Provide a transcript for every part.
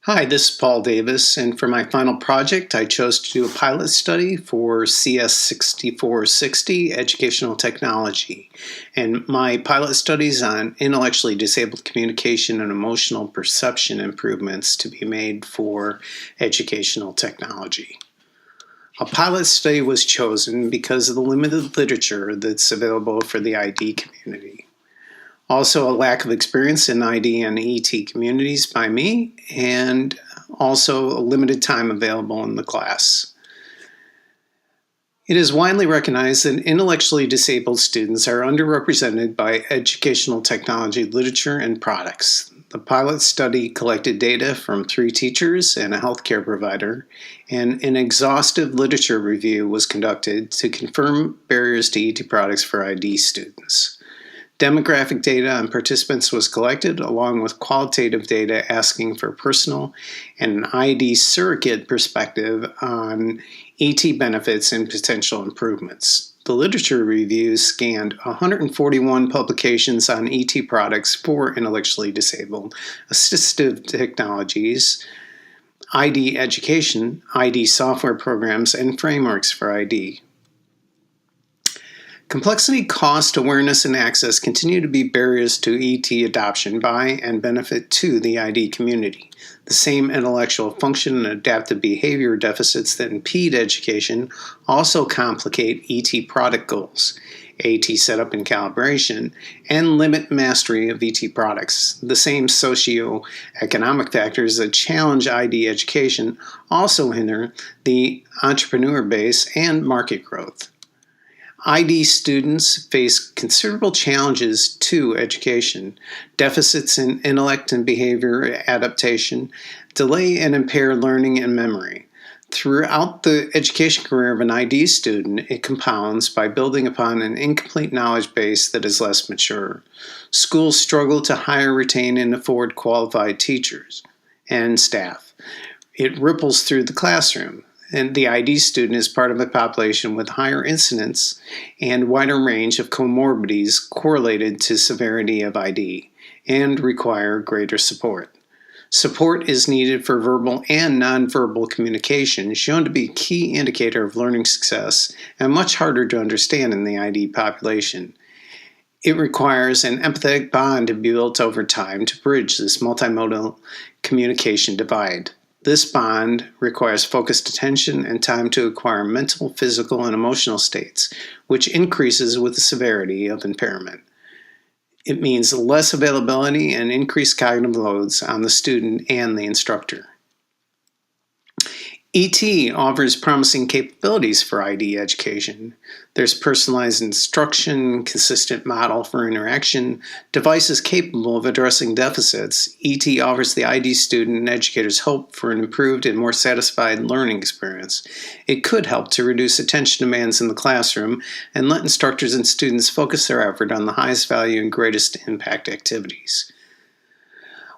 Hi, this is Paul Davis, and for my final project, I chose to do a pilot study for CS 6460, Educational Technology. And my pilot study is on intellectually disabled communication and emotional perception improvements to be made for educational technology. A pilot study was chosen because of the limited literature that's available for the ID community. Also, a lack of experience in ID and ET communities by me, and also a limited time available in the class. It is widely recognized that intellectually disabled students are underrepresented by educational technology literature and products. The pilot study collected data from 3 teachers and a healthcare provider, and an exhaustive literature review was conducted to confirm barriers to ET products for ID students. Demographic data on participants was collected, along with qualitative data asking for personal and an ID surrogate perspective on ET benefits and potential improvements. The literature review scanned 141 publications on ET products for intellectually disabled, assistive technologies, ID education, ID software programs, and frameworks for ID. Complexity, cost, awareness, and access continue to be barriers to ET adoption by and benefit to the ID community. The same intellectual function and adaptive behavior deficits that impede education also complicate ET product goals, AT setup and calibration, and limit mastery of ET products. The same socio-economic factors that challenge ID education also hinder the entrepreneur base and market growth. ID students face considerable challenges to education, deficits in intellect and behavior adaptation, delay and impaired learning and memory. Throughout the education career of an ID student, it compounds by building upon an incomplete knowledge base that is less mature. Schools struggle to hire, retain, and afford qualified teachers and staff. It ripples through the classroom. And the ID student is part of a population with higher incidence and wider range of comorbidities correlated to severity of ID and require greater support. Support is needed for verbal and nonverbal communication, shown to be a key indicator of learning success and much harder to understand in the ID population. It requires an empathetic bond to be built over time to bridge this multimodal communication divide. This bond requires focused attention and time to acquire mental, physical, and emotional states, which increases with the severity of impairment. It means less availability and increased cognitive loads on the student and the instructor. ET offers promising capabilities for ID education. There's personalized instruction, consistent model for interaction, devices capable of addressing deficits. ET offers the ID student and educators hope for an improved and more satisfied learning experience. It could help to reduce attention demands in the classroom and let instructors and students focus their effort on the highest value and greatest impact activities.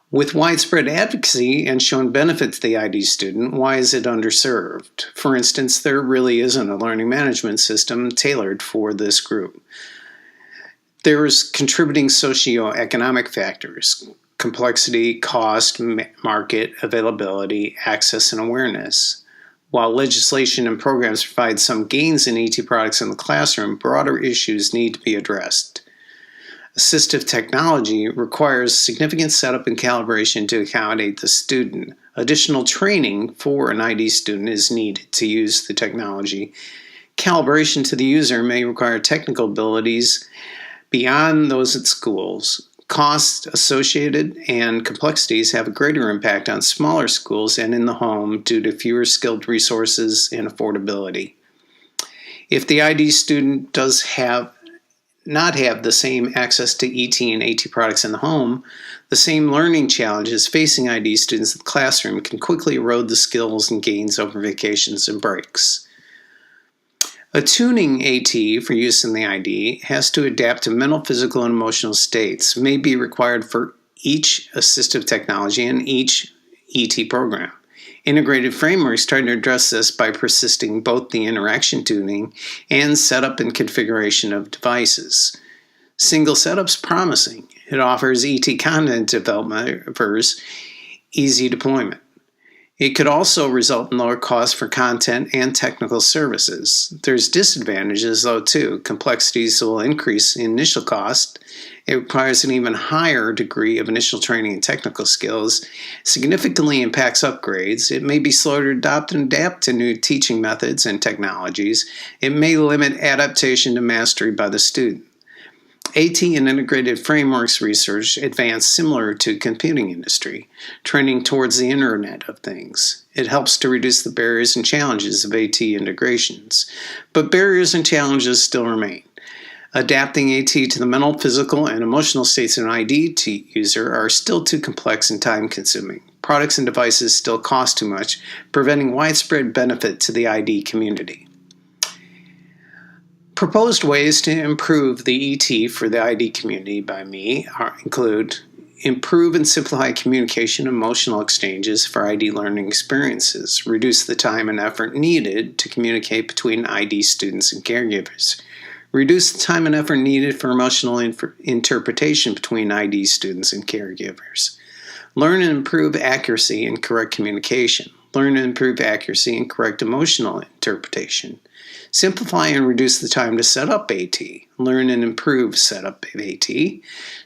With widespread advocacy and shown benefit to the ID student, why is it underserved? For instance, there really isn't a learning management system tailored for this group. There's contributing socioeconomic factors: complexity, cost, market, availability, access, and awareness. While legislation and programs provide some gains in ET products in the classroom, broader issues need to be addressed. Assistive technology requires significant setup and calibration to accommodate the student. Additional training for an ID student is needed to use the technology. Calibration to the user may require technical abilities beyond those at schools. Costs associated and complexities have a greater impact on smaller schools and in the home due to fewer skilled resources and affordability. If the ID student does not have the same access to ET and AT products in the home, the same learning challenges facing ID students in the classroom can quickly erode the skills and gains over vacations and breaks. Attuning AT for use in the ID has to adapt to mental, physical, and emotional states, may be required for each assistive technology and each ET program. Integrated frameworks try to address this by persisting both the interaction tuning and setup and configuration of devices. Single setup's promising. It offers ET content developers easy deployment. It could also result in lower costs for content and technical services. There's disadvantages though too. Complexities will increase in initial cost. It requires an even higher degree of initial training and technical skills, significantly impacts upgrades. It may be slower to adopt and adapt to new teaching methods and technologies. It may limit adaptation to mastery by the student. AT and integrated frameworks research advanced similar to computing industry, trending towards the Internet of Things. It helps to reduce the barriers and challenges of AT integrations, but barriers and challenges still remain. Adapting AT to the mental, physical, and emotional states of an ID user are still too complex and time-consuming. Products and devices still cost too much, preventing widespread benefit to the ID community. Proposed ways to improve the ET for the ID community by me include improve and simplify communication and emotional exchanges for ID learning experiences, reduce the time and effort needed to communicate between ID students and caregivers, reduce the time and effort needed for emotional interpretation between ID students and caregivers, learn and improve accuracy and correct communication, learn and improve accuracy and correct emotional interpretation, simplify and reduce the time to set up AT. Learn and improve setup of AT.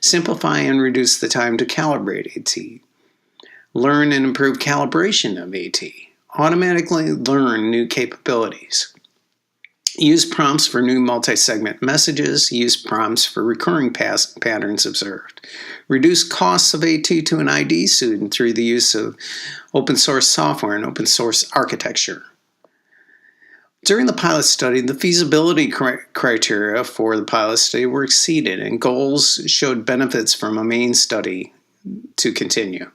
Simplify and reduce the time to calibrate AT. Learn and improve calibration of AT. Automatically learn new capabilities. Use prompts for new multi-segment messages. Use prompts for recurring patterns observed. Reduce costs of AT to an ID student through the use of open source software and open source architecture. During the pilot study, the feasibility criteria for the pilot study were exceeded, and goals showed benefits from a main study to continue.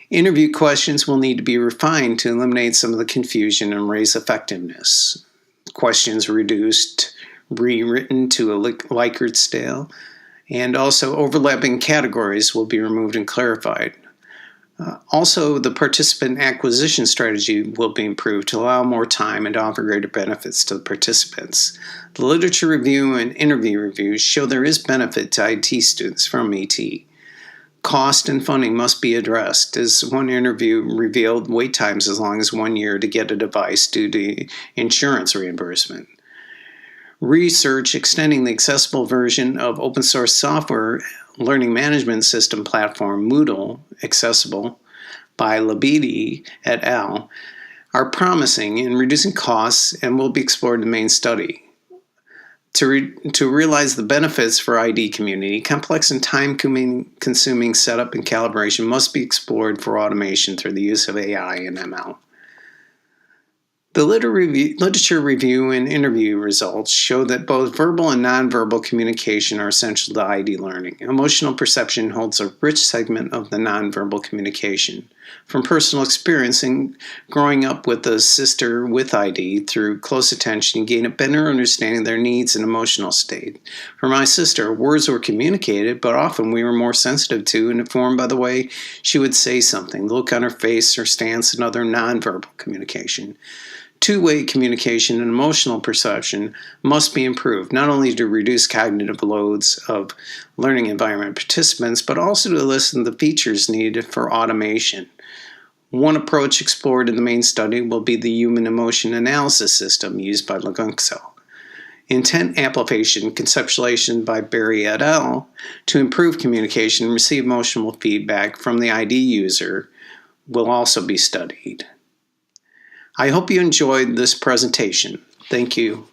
Interview questions will need to be refined to eliminate some of the confusion and raise effectiveness. Questions reduced, rewritten to a Likert style, and also overlapping categories will be removed and clarified. Also, the participant acquisition strategy will be improved to allow more time and to offer greater benefits to the participants. The literature review and interview reviews show there is benefit to IT students from ET. Cost and funding must be addressed. As one interview revealed, wait times as long as 1 year to get a device due to insurance reimbursement. Research extending the accessible version of open source software learning management system platform Moodle accessible by Labidi et al. Are promising in reducing costs and will be explored in the main study. To realize the benefits for ID community, complex and time-consuming setup and calibration must be explored for automation through the use of AI and ML. The literature review and interview results show that both verbal and nonverbal communication are essential to ID learning. Emotional perception holds a rich segment of the nonverbal communication. From personal experience in growing up with a sister with ID, through close attention, you gain a better understanding of their needs and emotional state. For my sister, words were communicated, but often we were more sensitive to and informed by the way she would say something, the look on her face, her stance, and other nonverbal communication. Two-way communication and emotional perception must be improved, not only to reduce cognitive loads of learning environment participants, but also to listen to the features needed for automation. One approach explored in the main study will be the human emotion analysis system used by Lagunxo. Intent amplification conceptualization by Berry et al. To improve communication and receive emotional feedback from the ID user will also be studied. I hope you enjoyed this presentation. Thank you.